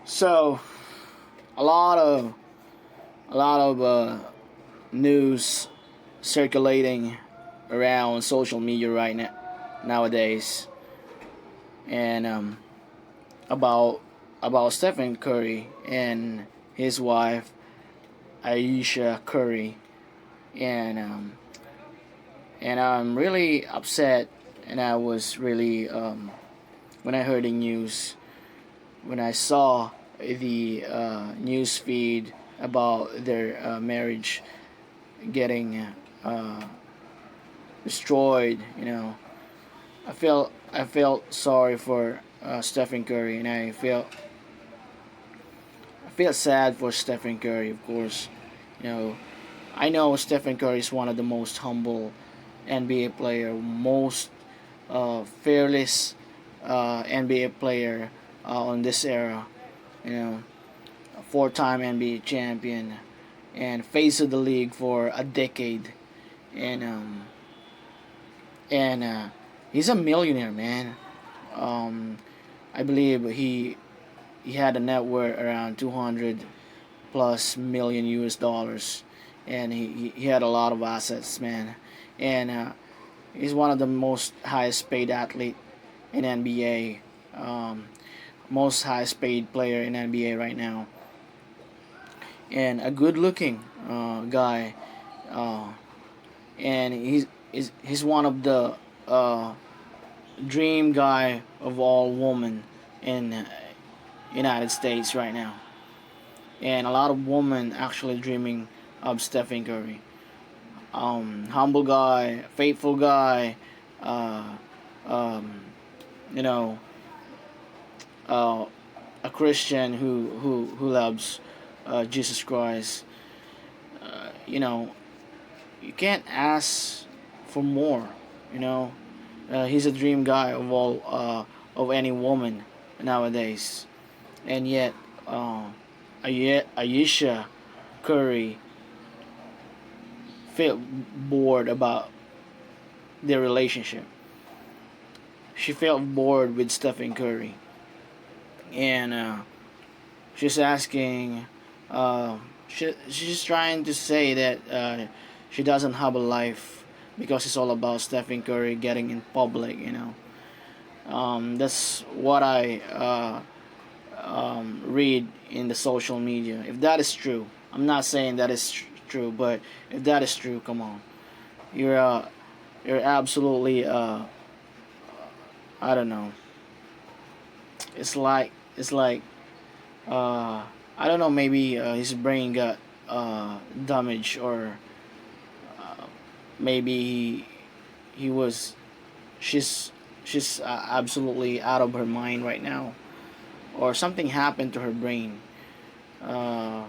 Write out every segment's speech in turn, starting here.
So a lot of news circulating around social media right now nowadays, and about Stephen Curry and his wife Ayesha Curry, and I'm really upset, and I was really when I heard the news, when I saw the news feed about their marriage getting destroyed. I felt sorry for Stephen Curry, and I feel sad for Stephen Curry. Of course, you know I know Stephen Curry is one of the most humble NBA player, most fearless NBA player on this era. You know, a four-time NBA champion and face of the league for a decade, and he's a millionaire, man. I believe he had a net worth around 200 plus million US dollars, and he had a lot of assets, man. And he's one of the most highest paid athlete in NBA, most highest paid player in NBA right now, and a good looking guy. Uh, and he's one of the uh, dream guy of all women in United States right now, and a lot of women actually dreaming of Stephen Curry. Humble guy, faithful guy, uh, um, you know, uh, a Christian who loves Jesus Christ. You know, you can't ask for more. You know, he's a dream guy of all of any woman nowadays, and yet Ayesha Curry felt bored about their relationship. She felt bored with Stephen Curry, and she's asking. She's trying to say that she doesn't have a life because it's all about Stephen Curry getting in public. That's what I read in the social media. If that is true, I'm not saying that is true, but if that is true, come on, you're you're absolutely I don't know. It's like uh, I don't know. Maybe his brain got damaged, or maybe he was. She's absolutely out of her mind right now, or something happened to her brain uh,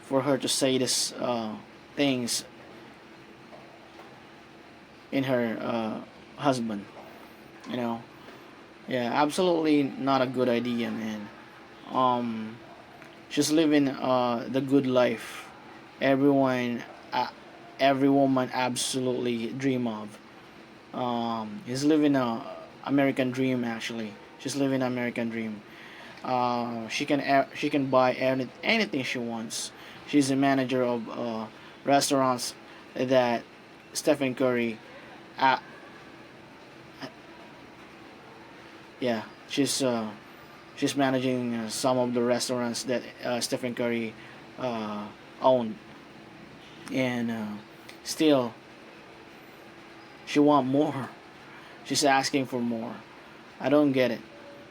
for her to say this things in her husband. You know, yeah, absolutely not a good idea, man. Um, she's living the good life. Everyone, uh, every woman absolutely dream of. He's living a American dream. Actually, she's living an American dream. She can buy anything she wants. She's a manager of restaurants that Stephen Curry. Uh, yeah, she's managing some of the restaurants that Stephen Curry uh, owned, and still she want more. She's asking for more. I don't get it.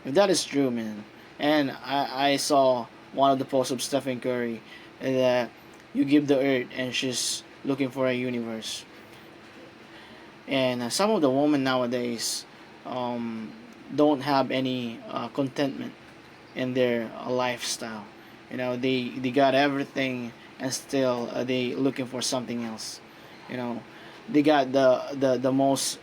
If that is true, man, and I saw one of the posts of Stephen Curry that you give the earth and she's looking for a universe, and some of the women nowadays um, don't have any contentment in their lifestyle. They got everything, and still they looking for something else. You know, they got the most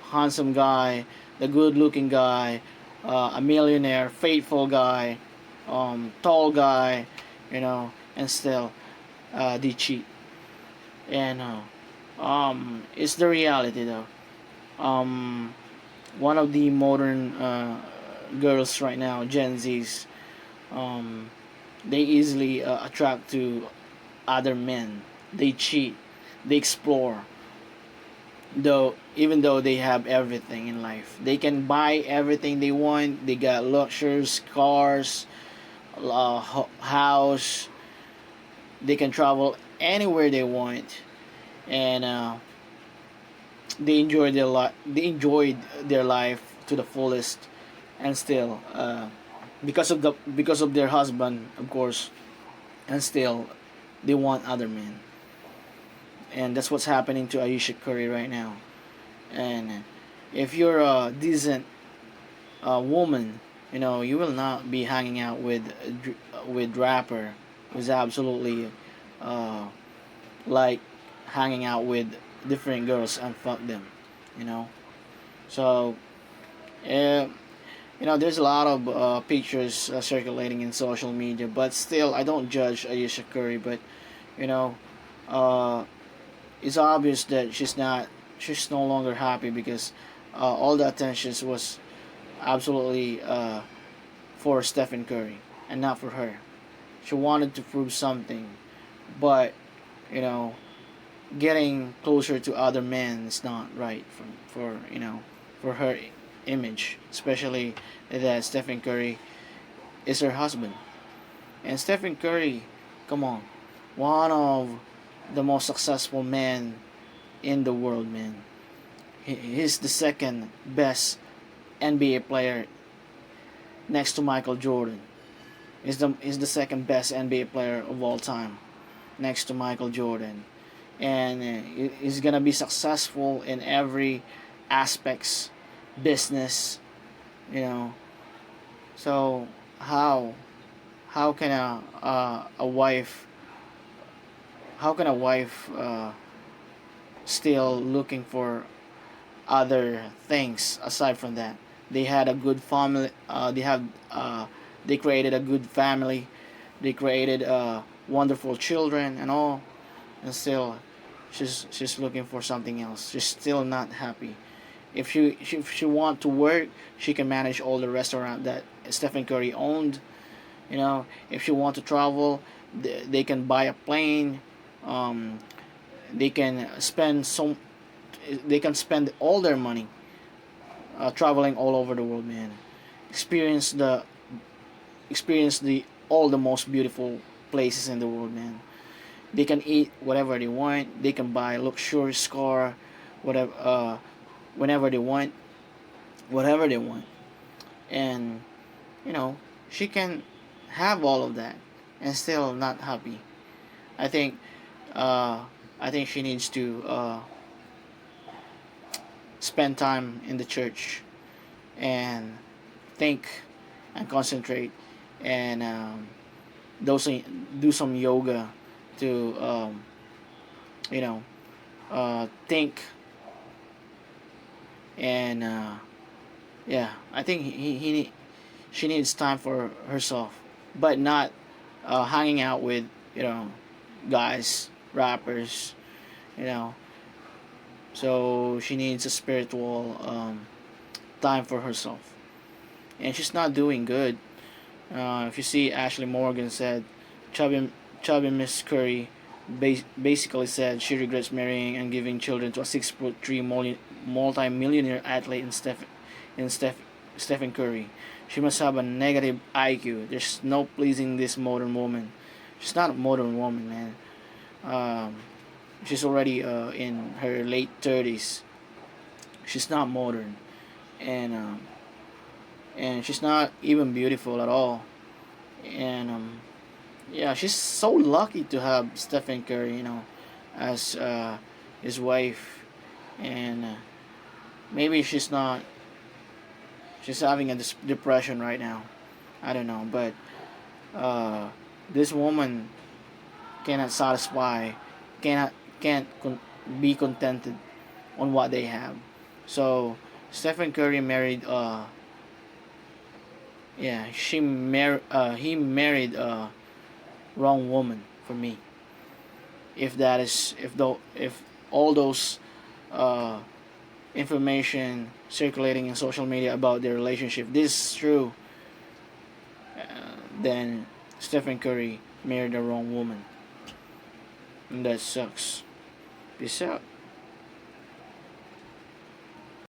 handsome guy, the good looking guy, a millionaire, faithful guy, tall guy, and still they cheat. And it's the reality though. One of the modern girls right now, Gen Zs, Um, they easily attract to other men. They cheat. They explore. Though even though they have everything in life, they can buy everything they want. They got luxuries, cars, house. They can travel anywhere they want, and they enjoy their life. They enjoyed their life to the fullest, and still, because of their husband, of course, and still, they want other men, and that's what's happening to Ayesha Curry right now. And if you're a decent woman, you will not be hanging out with rapper who's absolutely uh, like hanging out with different girls and fuck them, you know. So, uh, there's a lot of pictures circulating in social media, but still, I don't judge Ayesha Curry. But you know, uh, it's obvious that she's no longer happy because all the attention was absolutely for Stephen Curry and not for her. She wanted to prove something, but you know, getting closer to other men is not right for her image, especially that Stephen Curry is her husband. And Stephen Curry, come on, one of the most successful men in the world, man. He's the second best NBA player next to Michael Jordan. He's the second best NBA player of all time next to Michael Jordan. And he's gonna be successful in every aspects, business, you know. So how can a wife still looking for other things aside from that? They had a good family. They created a good family. They created wonderful children and all, and still, she's looking for something else. She's still not happy. If she want to work, she can manage all the restaurant that Stephen Curry owned. If she want to travel, they can buy a plane. Um, they can spend some. They can spend all their money traveling all over the world, man. Experience the experience the all the most beautiful places in the world, man. They can eat whatever they want. They can buy luxurious car, whatever, whenever they want, whatever they want, and you know she can have all of that and still not happy. I think, I think she needs to spend time in the church and think and concentrate and do some yoga to you know think and yeah, I think she needs time for herself, but not hanging out with guys, rappers, you know. So she needs a spiritual time for herself, and she's not doing good. If you see, Ashley Morgan said, chubby, chubby Miss Curry basically said she regrets marrying and giving children to a 6'3" multi-millionaire athlete Stephen Curry. She must have a negative IQ. There's no pleasing this modern woman. She's not a modern woman, man. Um, she's already in her late 30s. She's not modern, and she's not even beautiful at all. And yeah, she's so lucky to have Stephen Curry, as his wife, and maybe she's not. She's having a depression right now. I don't know, but uh, this woman cannot satisfy, cannot can't be contented on what they have. So Stephen Curry married. Yeah, he married wrong woman for me. If all those uh, information circulating in social media about their relationship, this is true. then Stephen Curry married the wrong woman, and that sucks. Peace out.